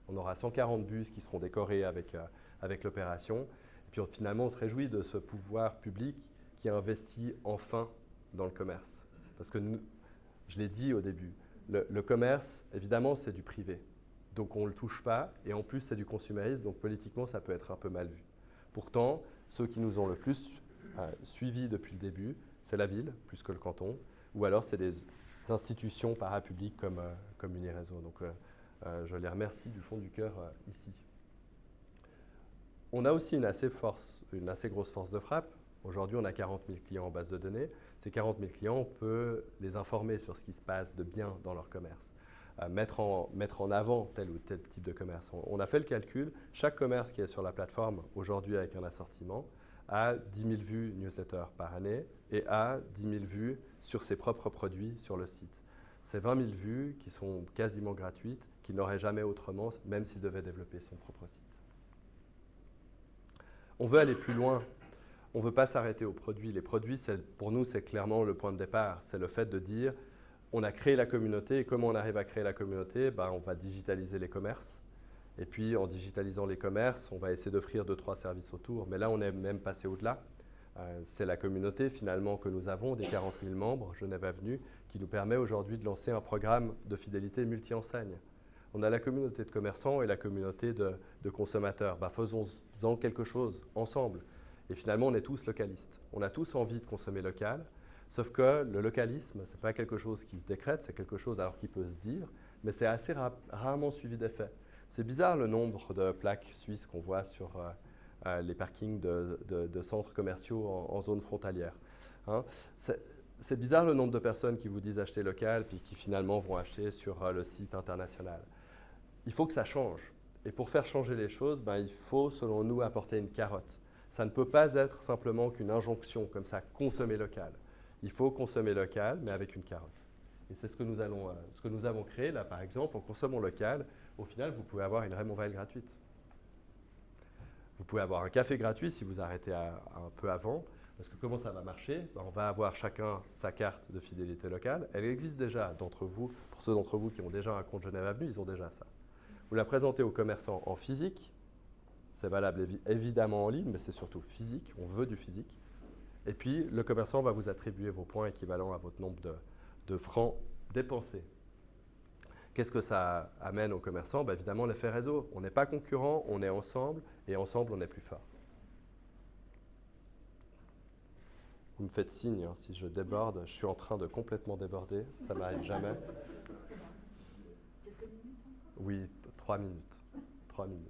On aura 140 bus qui seront décorés avec l'opération. Et puis finalement, on se réjouit de ce pouvoir public qui investit enfin dans le commerce. Parce que, je l'ai dit au début, le commerce, évidemment, c'est du privé. Donc on ne le touche pas. Et en plus, c'est du consumérisme. Donc politiquement, ça peut être un peu mal vu. Pourtant, ceux qui nous ont le plus suivis depuis le début, c'est la ville, plus que le canton, ou alors c'est institutions parapubliques comme Uniréseau. Donc, je les remercie du fond du cœur ici. On a aussi une assez grosse force de frappe. Aujourd'hui, on a 40 000 clients en base de données. Ces 40 000 clients, on peut les informer sur ce qui se passe de bien dans leur commerce. Mettre en avant tel ou tel type de commerce. On a fait le calcul. Chaque commerce qui est sur la plateforme aujourd'hui avec un assortiment a 10 000 vues newsletter par année et a 10 000 vues sur ses propres produits sur le site. C'est 20 000 vues qui sont quasiment gratuites, qu'il n'aurait jamais autrement, même s'il devait développer son propre site. On veut aller plus loin. On ne veut pas s'arrêter aux produits. Les produits, pour nous, c'est clairement le point de départ. C'est le fait de dire, on a créé la communauté, et comment on arrive à créer la communauté? On va digitaliser les commerces. Et puis, en digitalisant les commerces, on va essayer d'offrir 2-3 services autour. Mais là, on est même passé au-delà. C'est la communauté, finalement, que nous avons, des 40 000 membres, Genève Avenue, qui nous permet aujourd'hui de lancer un programme de fidélité multi-enseigne. On a la communauté de commerçants et la communauté de consommateurs. Faisons-en quelque chose ensemble. Et finalement, on est tous localistes. On a tous envie de consommer local, sauf que le localisme, ce n'est pas quelque chose qui se décrète, c'est quelque chose alors qui peut se dire, mais c'est assez rarement suivi d'effet. C'est bizarre le nombre de plaques suisses qu'on voit sur les parkings de centres commerciaux en zone frontalière. Hein. C'est bizarre le nombre de personnes qui vous disent acheter local puis qui finalement vont acheter sur le site international. Il faut que ça change. Et pour faire changer les choses, il faut, selon nous, apporter une carotte. Ça ne peut pas être simplement qu'une injonction, comme ça, consommer local. Il faut consommer local, mais avec une carotte. Et c'est ce que nous avons créé, là, par exemple, en consommant local. Au final, vous pouvez avoir une Raymond Weil gratuite. Vous pouvez avoir un café gratuit si vous arrêtez un peu avant. Parce que comment ça va marcher? On va avoir chacun sa carte de fidélité locale. Elle existe déjà d'entre vous. Pour ceux d'entre vous qui ont déjà un compte Genève Avenue, ils ont déjà ça. Vous la présentez aux commerçants en physique. C'est valable évidemment en ligne, mais c'est surtout physique. On veut du physique. Et puis, le commerçant va vous attribuer vos points équivalents à votre nombre de francs dépensés. Qu'est-ce que ça amène aux commerçants? Évidemment, l'effet réseau. On n'est pas concurrents, on est ensemble, et ensemble, on est plus fort. Vous me faites signe si je déborde. Je suis en train de complètement déborder. Ça m'arrive jamais. Oui, 3 minutes. 3 minutes.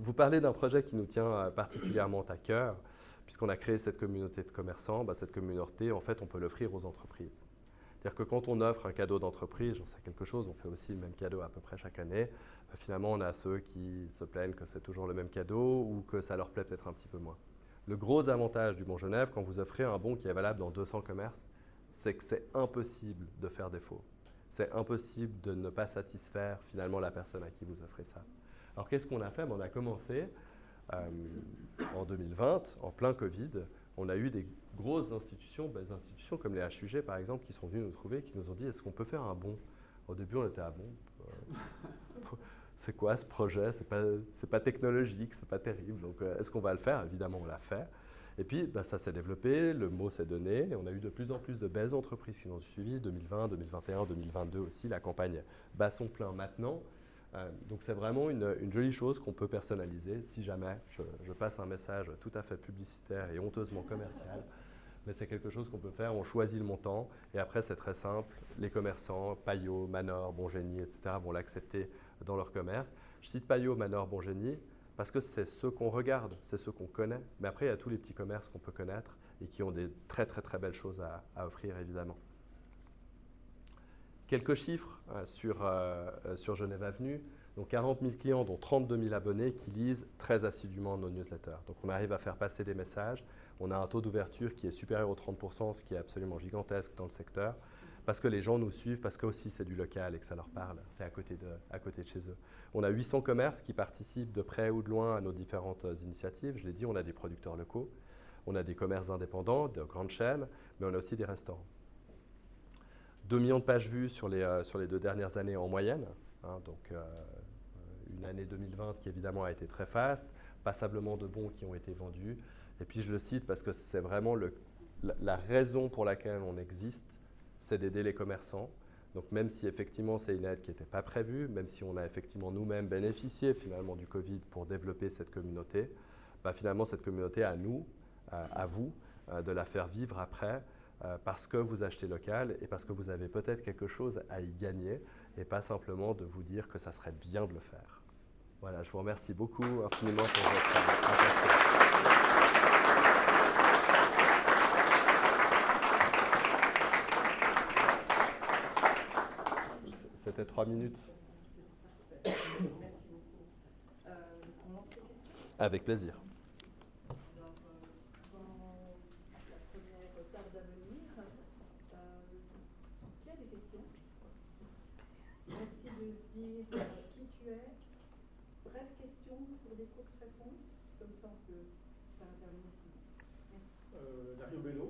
Vous parlez d'un projet qui nous tient particulièrement à cœur, puisqu'on a créé cette communauté de commerçants. Cette communauté, en fait, on peut l'offrir aux entreprises. C'est-à-dire que quand on offre un cadeau d'entreprise, j'en sais quelque chose, on fait aussi le même cadeau à peu près chaque année. Finalement, on a ceux qui se plaignent que c'est toujours le même cadeau ou que ça leur plaît peut-être un petit peu moins. Le gros avantage du Bon Genève, quand vous offrez un bon qui est valable dans 200 commerces, c'est que c'est impossible de faire défaut. C'est impossible de ne pas satisfaire finalement la personne à qui vous offrez ça. Alors qu'est-ce qu'on a fait? On a commencé en 2020, en plein Covid. On a eu des grosses institutions, des institutions comme les HUG par exemple, qui sont venues nous trouver, qui nous ont dit est-ce qu'on peut faire un bon? Au début, on était bon. C'est quoi ce projet? C'est pas technologique, c'est pas terrible. Donc, est-ce qu'on va le faire? Évidemment, on l'a fait. Et puis, ça s'est développé, le mot s'est donné, et on a eu de plus en plus de belles entreprises qui nous ont suivis, 2020, 2021, 2022 aussi. La campagne bat son plein maintenant. Donc, c'est vraiment une jolie chose qu'on peut personnaliser. Si jamais je passe un message tout à fait publicitaire et honteusement commercial, mais c'est quelque chose qu'on peut faire. On choisit le montant, et après, c'est très simple. Les commerçants, Payot, Manor, Bon-Génie, etc., vont l'accepter dans leur commerce. Je cite Payot, Manor, Bon-Génie, parce que c'est ceux qu'on regarde, c'est ceux qu'on connaît. Mais après, il y a tous les petits commerces qu'on peut connaître et qui ont des très, très, très belles choses à offrir, évidemment. Quelques chiffres sur Genève Avenue. Donc 40 000 clients, dont 32 000 abonnés qui lisent très assidûment nos newsletters. Donc on arrive à faire passer des messages. On a un taux d'ouverture qui est supérieur aux 30%, ce qui est absolument gigantesque dans le secteur, parce que les gens nous suivent, parce que aussi c'est du local et que ça leur parle. C'est à côté de chez eux. On a 800 commerces qui participent de près ou de loin à nos différentes initiatives. Je l'ai dit, on a des producteurs locaux, on a des commerces indépendants, de grandes chaînes, mais on a aussi des restaurants. 2 millions de pages vues sur les 2 dernières années en moyenne. Donc une année 2020 qui évidemment a été très faste, passablement de bons qui ont été vendus. Et puis je le cite parce que c'est vraiment la raison pour laquelle on existe, c'est d'aider les commerçants. Donc même si effectivement c'est une aide qui n'était pas prévue, même si on a effectivement nous-mêmes bénéficié finalement du Covid pour développer cette communauté, finalement cette communauté à nous, à vous, de la faire vivre après parce que vous achetez local et parce que vous avez peut-être quelque chose à y gagner et pas simplement de vous dire que ça serait bien de le faire. Voilà, je vous remercie beaucoup infiniment pour votre attention. C'était 3 minutes. Merci beaucoup. On lance les questions? Avec plaisir. Alors, quand la première tarde à venir, qui a des questions? Merci de dire qui tu es. Brève question pour des courtes réponses. Comme ça, on peut faire intervenir tout le monde. Merci. Dario Bello.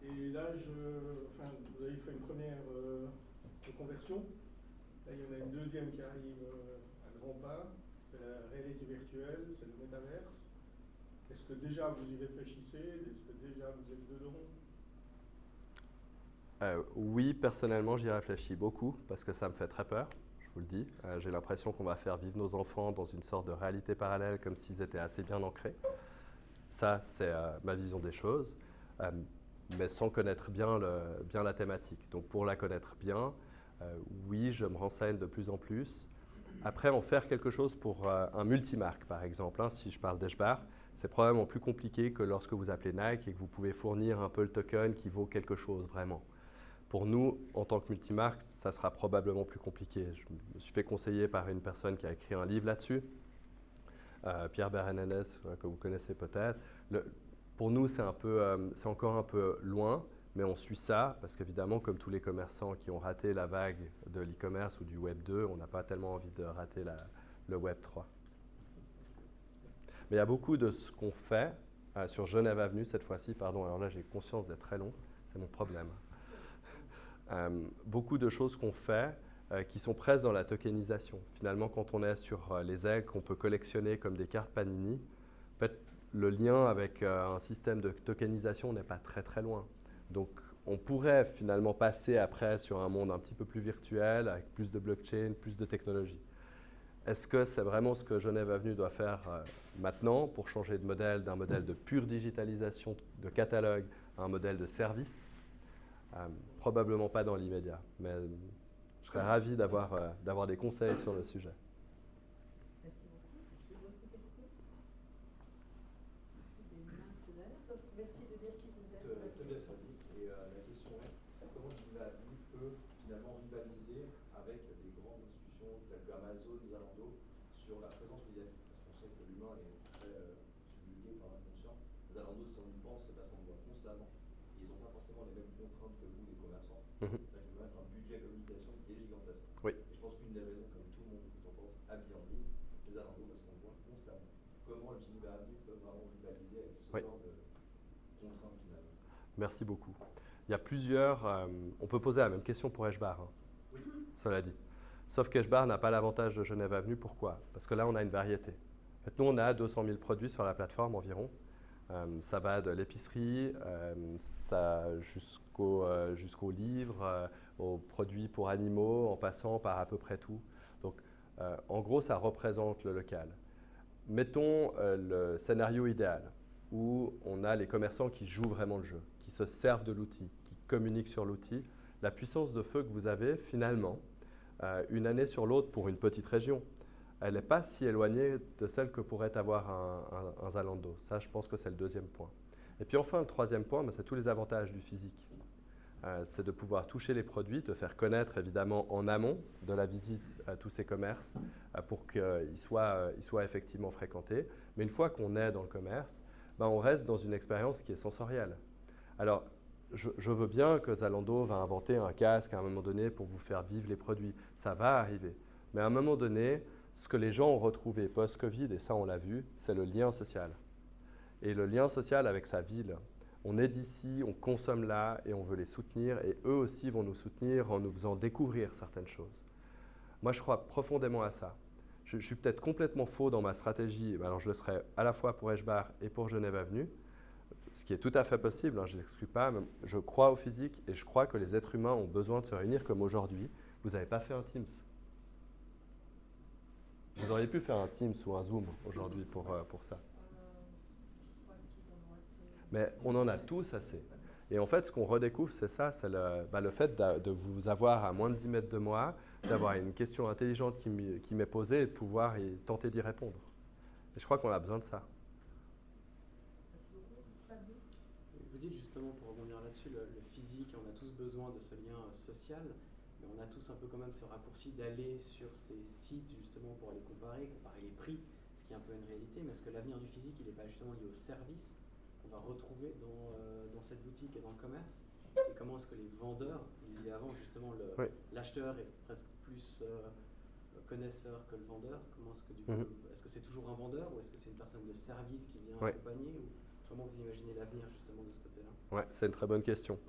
Et là, vous avez fait une première conversion. Là, il y en a une deuxième qui arrive à grands pas. C'est la réalité virtuelle, c'est le métaverse. Est-ce que déjà vous y réfléchissez? Est-ce que déjà vous êtes dedans? Oui, personnellement, j'y réfléchis beaucoup parce que ça me fait très peur, je vous le dis. J'ai l'impression qu'on va faire vivre nos enfants dans une sorte de réalité parallèle comme s'ils étaient assez bien ancrés. Ça, c'est ma vision des choses, mais sans connaître bien la thématique. Donc, pour la connaître bien, oui, je me renseigne de plus en plus. Après, en faire quelque chose pour un multimarque, par exemple, si je parle d'Eshbar, c'est probablement plus compliqué que lorsque vous appelez Nike et que vous pouvez fournir un peu le token qui vaut quelque chose vraiment. Pour nous, en tant que multimarque, ça sera probablement plus compliqué. Je me suis fait conseiller par une personne qui a écrit un livre là-dessus, Pierre Berenanes, que vous connaissez peut-être. Pour nous, c'est encore un peu loin, mais on suit ça parce qu'évidemment, comme tous les commerçants qui ont raté la vague de l'e-commerce ou du Web 2, on n'a pas tellement envie de rater le Web 3. Mais il y a beaucoup de ce qu'on fait sur Genève Avenue cette fois-ci. Pardon, alors là, j'ai conscience d'être très long, c'est mon problème. Beaucoup de choses qu'on fait qui sont presque dans la tokenisation. Finalement, quand on est sur les eggs qu'on peut collectionner comme des cartes Panini, en fait, le lien avec un système de tokenisation n'est pas très très loin. Donc, on pourrait finalement passer après sur un monde un petit peu plus virtuel, avec plus de blockchain, plus de technologie. Est-ce que c'est vraiment ce que Genève Avenue doit faire maintenant pour changer de modèle d'un modèle de pure digitalisation de catalogue à un modèle de service? Probablement pas dans l'immédiat, mais je serais ravi d'avoir des conseils sur le sujet. Merci beaucoup. D'autres questions? Des mains se lèvent. Merci de dire qui vous êtes. Tobias Radi. Et la question est, comment Genève Avenue peut finalement rivaliser avec des grandes institutions telles que Amazon, Zalando, sur la présence médiatique? Parce qu'on sait que l'humain est très subjugué par l'inconscient. Zalando, si on y pense, c'est parce qu'on le voit constamment. Ils n'ont pas forcément les mêmes contraintes que vous, les commerçants. Mhm. C'est qu'ils ont un budget communication qui est gigantesque. Oui. Et je pense qu'une des raisons, comme tout le monde, quand on pense habillé en ligne, c'est Zalando parce qu'on le voit constamment. Comment le Genève Avenue peut vraiment rivaliser avec ce genre de contraintes finalement? Merci beaucoup. Il y a plusieurs. On peut poser la même question pour Eshbar, Oui. Cela dit. Sauf qu'Eshbar n'a pas l'avantage de Genève Avenue. Pourquoi? Parce que là, on a une variété. En fait, nous, on a 200 000 produits sur la plateforme environ. Ça va de l'épicerie jusqu'aux livres, aux produits pour animaux, en passant par à peu près tout. Donc, en gros, ça représente le local. Mettons le scénario idéal où on a les commerçants qui jouent vraiment le jeu, qui se servent de l'outil, qui communiquent sur l'outil. La puissance de feu que vous avez, finalement, une année sur l'autre pour une petite région, elle n'est pas si éloignée de celle que pourrait avoir un Zalando. Ça, je pense que c'est le deuxième point. Et puis enfin, le troisième point, c'est tous les avantages du physique. C'est de pouvoir toucher les produits, de faire connaître évidemment en amont de la visite à tous ces commerces pour qu'ils soient effectivement fréquentés. Mais une fois qu'on est dans le commerce, on reste dans une expérience qui est sensorielle. Alors, je veux bien que Zalando va inventer un casque à un moment donné pour vous faire vivre les produits. Ça va arriver. Mais à un moment donné, ce que les gens ont retrouvé post-Covid, et ça on l'a vu, c'est le lien social. Et le lien social avec sa ville. On est d'ici, on consomme là et on veut les soutenir et eux aussi vont nous soutenir en nous faisant découvrir certaines choses. Moi, je crois profondément à ça. Je suis peut-être complètement faux dans ma stratégie. Alors, je le serai à la fois pour Eshbar et pour Genève Avenue, ce qui est tout à fait possible, je ne l'exclus pas. Mais je crois au physique et je crois que les êtres humains ont besoin de se réunir comme aujourd'hui. Vous n'avez pas fait un Teams. Vous auriez pu faire un Teams ou un Zoom aujourd'hui pour ça. Mais on en a tous assez. Et en fait, ce qu'on redécouvre, c'est ça, c'est le fait de vous avoir à moins de 10 mètres de moi, d'avoir une question intelligente qui m'est posée et de pouvoir tenter d'y répondre. Et je crois qu'on a besoin de ça. Merci beaucoup. Fabio. Vous dites justement, pour rebondir là-dessus, le physique, on a tous besoin de ce lien social, mais on a tous un peu quand même ce raccourci d'aller sur ces sites justement pour aller comparer les prix, ce qui est un peu une réalité, mais est-ce que l'avenir du physique, il n'est pas justement lié au service qu'on va retrouver dans cette boutique et dans le commerce? Et comment est-ce que les vendeurs, vous disiez avant justement, l'acheteur est presque plus connaisseur que le vendeur, comment est-ce que du coup, est-ce que c'est toujours un vendeur ou est-ce que c'est une personne de service qui vient accompagner, ou comment vous imaginez l'avenir justement de ce côté-là? Ouais, c'est une très bonne question.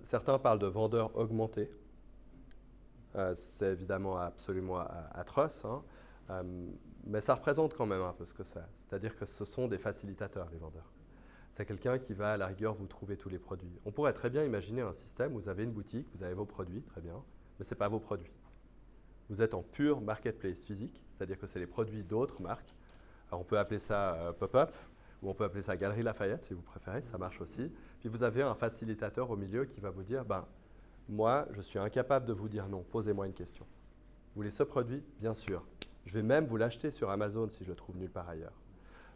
Certains parlent de vendeurs augmentés. C'est évidemment absolument atroce, hein. Mais ça représente quand même un peu ce que c'est. C'est-à-dire que ce sont des facilitateurs, les vendeurs. C'est quelqu'un qui va à la rigueur vous trouver tous les produits. On pourrait très bien imaginer un système où vous avez une boutique, vous avez vos produits, très bien, mais ce n'est pas vos produits. Vous êtes en pure marketplace physique, c'est-à-dire que c'est les produits d'autres marques. Alors on peut appeler ça pop-up, ou on peut appeler ça Galerie Lafayette si vous préférez, ça marche aussi. Puis vous avez un facilitateur au milieu qui va vous dire, moi je suis incapable de vous dire non, posez-moi une question. Vous voulez ce produit? Bien sûr. Je vais même vous l'acheter sur Amazon si je le trouve nulle part ailleurs.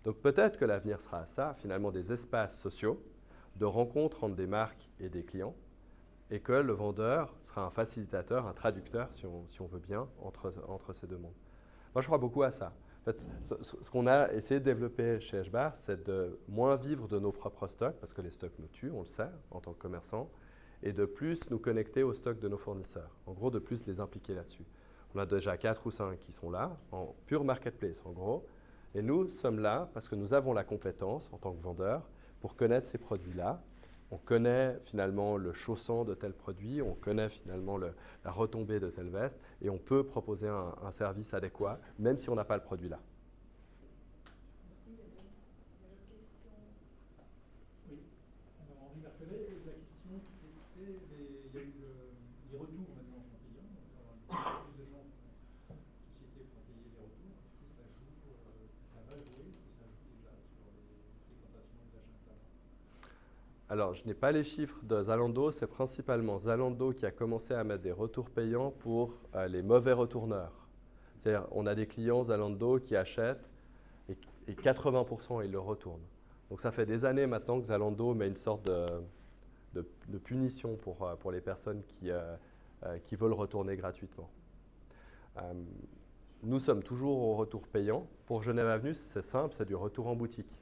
Donc peut-être que l'avenir sera ça, finalement des espaces sociaux, de rencontres entre des marques et des clients, et que le vendeur sera un facilitateur, un traducteur, si on veut bien, entre ces deux mondes. Moi, je crois beaucoup à ça. En fait, ce qu'on a essayé de développer chez HBAR, c'est de moins vivre de nos propres stocks, parce que les stocks nous tuent, on le sait, en tant que commerçant, et de plus nous connecter aux stocks de nos fournisseurs. En gros, de plus les impliquer là-dessus. On a déjà 4 ou 5 qui sont là, en pure marketplace, en gros. Et nous sommes là parce que nous avons la compétence, en tant que vendeur, pour connaître ces produits-là. On connaît finalement le chaussant de tel produit, on connaît finalement la retombée de telle veste, et on peut proposer un service adéquat, même si on n'a pas le produit là. Merci. Il y a une question. Oui, alors Henri Berthelet, la question c'était, il y a eu les retours maintenant sont payants, plus de gens, sociétés font payer les retours, est-ce que ça joue, est-ce que ça va jouer, est-ce que ça joue déjà sur les fréquentations de l'achat de tabac? Alors, je n'ai pas les chiffres de Zalando, c'est principalement Zalando qui a commencé à mettre des retours payants pour les mauvais retourneurs. C'est-à-dire, on a des clients Zalando qui achètent et 80% ils le retournent. Donc, ça fait des années maintenant que Zalando met une sorte de punition pour les personnes qui veulent retourner gratuitement. Nous sommes toujours au retour payant. Pour Genève Avenue, c'est simple, c'est du retour en boutique.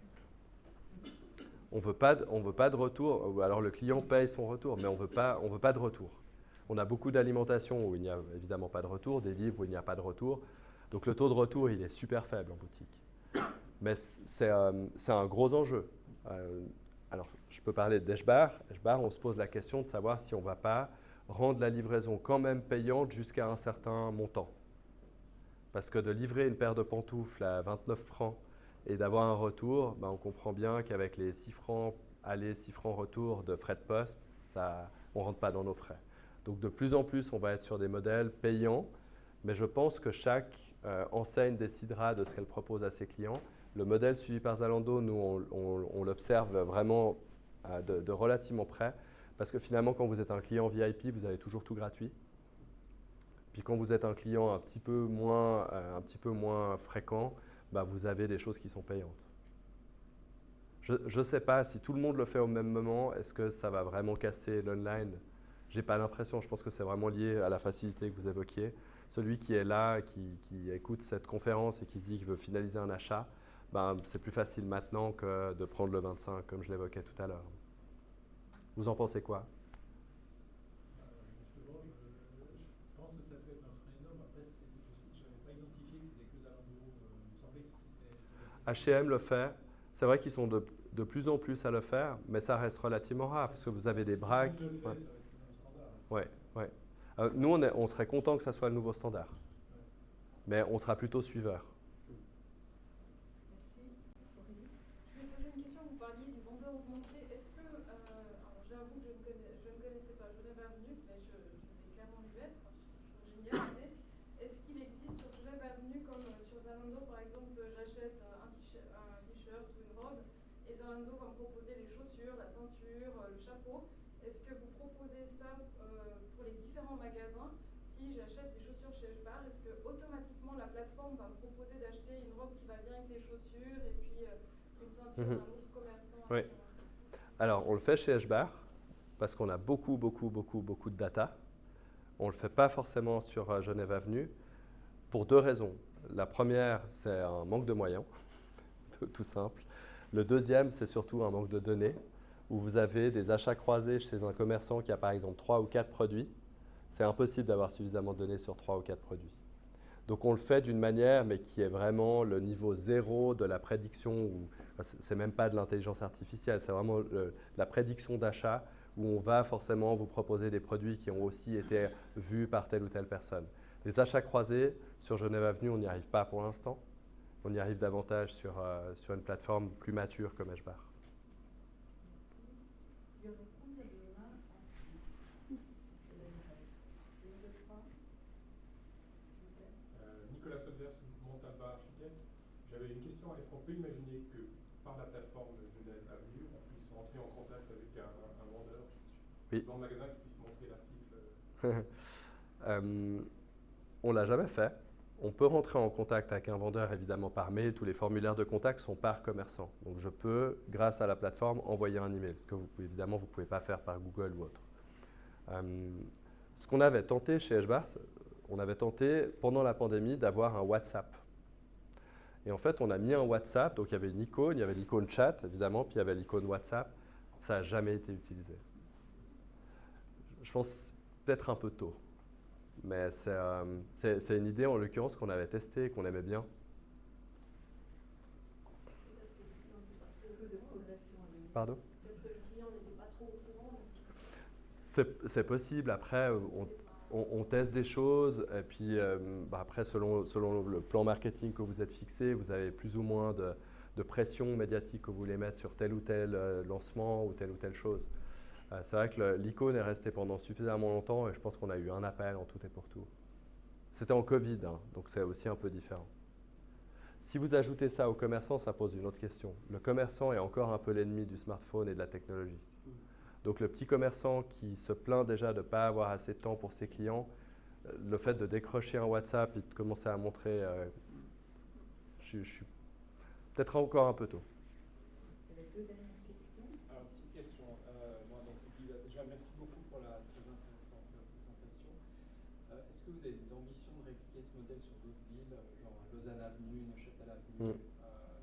On ne veut pas de retour, alors le client paye son retour, mais on veut pas de retour. On a beaucoup d'alimentations où il n'y a évidemment pas de retour, des livres où il n'y a pas de retour. Donc le taux de retour, il est super faible en boutique. Mais c'est un gros enjeu. Alors, je peux parler d'Eshbar. Eshbar, on se pose la question de savoir si on ne va pas rendre la livraison quand même payante jusqu'à un certain montant. Parce que de livrer une paire de pantoufles à 29 francs et d'avoir un retour, on comprend bien qu'avec les 6 francs aller, 6 francs retour de frais de poste, on ne rentre pas dans nos frais. Donc de plus en plus, on va être sur des modèles payants, mais je pense que chaque enseigne décidera de ce qu'elle propose à ses clients. Le modèle suivi par Zalando, nous, on l'observe vraiment de relativement près, parce que finalement, quand vous êtes un client VIP, vous avez toujours tout gratuit. Puis quand vous êtes un client un petit peu moins fréquent, vous avez des choses qui sont payantes. Je ne sais pas si tout le monde le fait au même moment, est-ce que ça va vraiment casser l'online? Je n'ai pas l'impression, je pense que c'est vraiment lié à la facilité que vous évoquiez. Celui qui est là, qui écoute cette conférence et qui se dit qu'il veut finaliser un achat, c'est plus facile maintenant que de prendre le 25, comme je l'évoquais tout à l'heure. Vous en pensez quoi? Justement, je pense que ça peut être un frein énorme. Après, je n'avais pas identifié que c'était que Zalando. Il me semblait que c'était… H&M le fait. C'est vrai qu'ils sont de plus en plus à le faire, mais ça reste relativement rare, parce que vous avez des braques. Si tout le monde le fait, ça va être le standard. Ouais. Nous, on serait content que ça soit le nouveau standard, mais on sera plutôt suiveur. Merci. Je vais poser une question. Vous parliez du vendeur augmenté. Est-ce que, alors j'avoue que je ne connaissais pas Genève Avenue, mais je vais clairement y être. Je trouve génial l'idée. Est-ce qu'il existe sur Genève Avenue, comme sur Zalando par exemple, j'achète un t-shirt ou une robe, et Zalando va me proposer les chaussures, la ceinture, le chapeau. Est-ce que vous proposez ça pour les différents magasins? Si j'achète des chaussures chez H-Bar, est-ce que automatiquement la plateforme va me proposer d'acheter une robe qui va bien avec les chaussures et puis une ceinture d'un autre commerçant? Oui. Alors, on le fait chez H-Bar parce qu'on a beaucoup de data. On ne le fait pas forcément sur Genève Avenue pour deux raisons. La première, c'est un manque de moyens, tout simple. Le deuxième, c'est surtout un manque de données, où vous avez des achats croisés chez un commerçant qui a par exemple 3 ou 4 produits. C'est impossible d'avoir suffisamment de données sur 3 ou 4 produits. Donc on le fait d'une manière, mais qui est vraiment le niveau zéro de la prédiction, c'est même pas de l'intelligence artificielle, c'est vraiment la prédiction d'achat, où on va forcément vous proposer des produits qui ont aussi été vus par telle ou telle personne. Les achats croisés, sur Genève Avenue, on n'y arrive pas pour l'instant. On y arrive davantage sur une plateforme plus mature comme H-Bar. Il y aurait combien de mains en tout? Une, deux, trois. Nicolas Soders, Montalba Architecte. J'avais une question. Est-ce qu'on peut imaginer que par la plateforme Genève Avenue, on puisse rentrer en contact avec un vendeur dans le magasin qui puisse montrer l'article? On ne l'a jamais fait. On peut rentrer en contact avec un vendeur, évidemment, par mail. Tous les formulaires de contact sont par commerçant. Donc, je peux, grâce à la plateforme, envoyer un email. Ce que évidemment, vous ne pouvez pas faire par Google ou autre. Ce qu'on avait tenté chez H-Bar, on avait tenté, pendant la pandémie, d'avoir un WhatsApp. Et en fait, on a mis un WhatsApp. Donc, il y avait une icône, il y avait l'icône chat, évidemment, puis il y avait l'icône WhatsApp. Ça n'a jamais été utilisé. Je pense peut-être un peu tôt. Mais c'est une idée, en l'occurrence, qu'on avait testée et qu'on aimait bien. Pardon? Peut-être que le client n'était pas trop au courant. C'est possible. Après, on teste des choses. Et puis, après, selon le plan marketing que vous êtes fixé, vous avez plus ou moins de pression médiatique que vous voulez mettre sur tel ou tel lancement ou telle chose. C'est vrai que l'icône est restée pendant suffisamment longtemps et je pense qu'on a eu un appel en tout et pour tout. C'était en Covid, hein, donc c'est aussi un peu différent. Si vous ajoutez ça au commerçant, ça pose une autre question. Le commerçant est encore un peu l'ennemi du smartphone et de la technologie. Donc le petit commerçant qui se plaint déjà de ne pas avoir assez de temps pour ses clients, le fait de décrocher un WhatsApp et de commencer à montrer, je suis peut-être encore un peu tôt. Déjà, merci beaucoup pour la très intéressante présentation. Est-ce que vous avez des ambitions de répliquer ce modèle sur d'autres villes, genre Lausanne Avenue, Neuchâtel Avenue?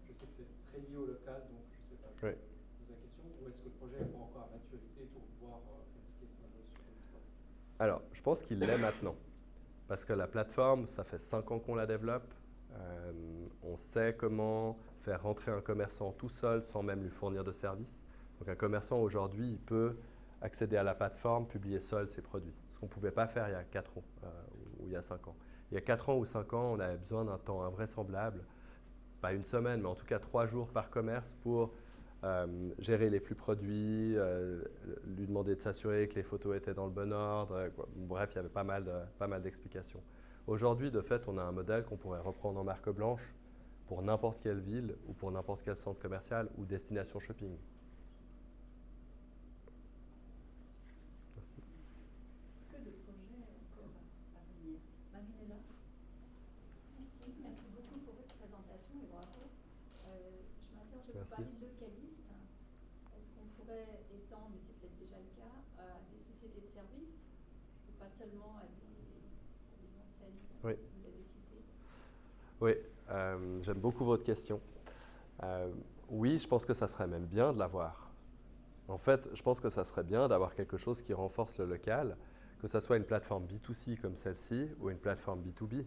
Je sais que c'est très lié au local, donc je ne sais pas, je pose la question. Ou est-ce que le projet n'est pas encore à maturité pour pouvoir répliquer ce modèle sur d'autres villes? Alors, je pense qu'il l'est maintenant. Parce que la plateforme, ça fait 5 ans qu'on la développe. On sait comment faire rentrer un commerçant tout seul sans même lui fournir de service. Donc un commerçant aujourd'hui, il peut accéder à la plateforme, publier seul ses produits. Ce qu'on ne pouvait pas faire il y a 4 ans ou il y a 5 ans. Il y a 4 ans ou 5 ans, on avait besoin d'un temps invraisemblable, pas une semaine, mais en tout cas 3 jours par commerce pour gérer les flux produits, lui demander de s'assurer que les photos étaient dans le bon ordre. Bref, il y avait pas mal d'explications. Aujourd'hui, de fait, on a un modèle qu'on pourrait reprendre en marque blanche pour n'importe quelle ville ou pour n'importe quel centre commercial ou destination shopping. Que de projets encore à venir. Manuela? Merci beaucoup pour votre présentation et bravo. Je m'interroge, vous Merci. parlez de localiste. Est-ce qu'on pourrait étendre, mais c'est peut-être déjà le cas, à des sociétés de services et pas seulement à des enseignes que vous avez citées? Oui, j'aime beaucoup votre question. Oui, je pense que ça serait même bien de l'avoir. En fait, je pense que ça serait bien d'avoir quelque chose qui renforce le local, que ce soit une plateforme B2C comme celle-ci ou une plateforme B2B.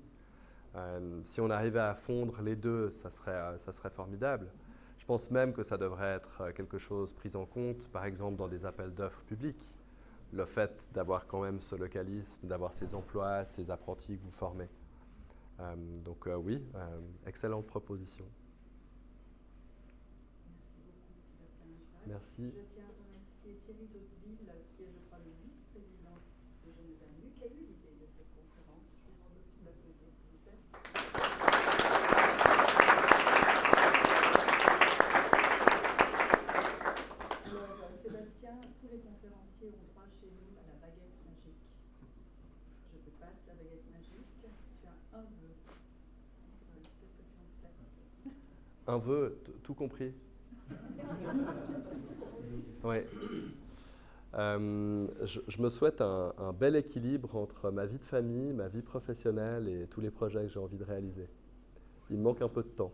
Si on arrivait à fondre les deux, ça serait formidable. Je pense même que ça devrait être quelque chose pris en compte, par exemple dans des appels d'offres publics. Le fait d'avoir quand même ce localisme, d'avoir ces emplois, ces apprentis que vous formez. Donc oui, excellente proposition. Merci beaucoup, Sébastien. Merci. Je tiens à remercier Thierry Daudeville, qui est, je crois, le vice-président de Genève Avenue, qui a eu l'idée de cette conférence. Je vous demande aussi de l'applaudir, s'il vous plaît. Un vœu, tout compris. Ouais. Je me souhaite un bel équilibre entre ma vie de famille, ma vie professionnelle et tous les projets que j'ai envie de réaliser. Il me manque un peu de temps.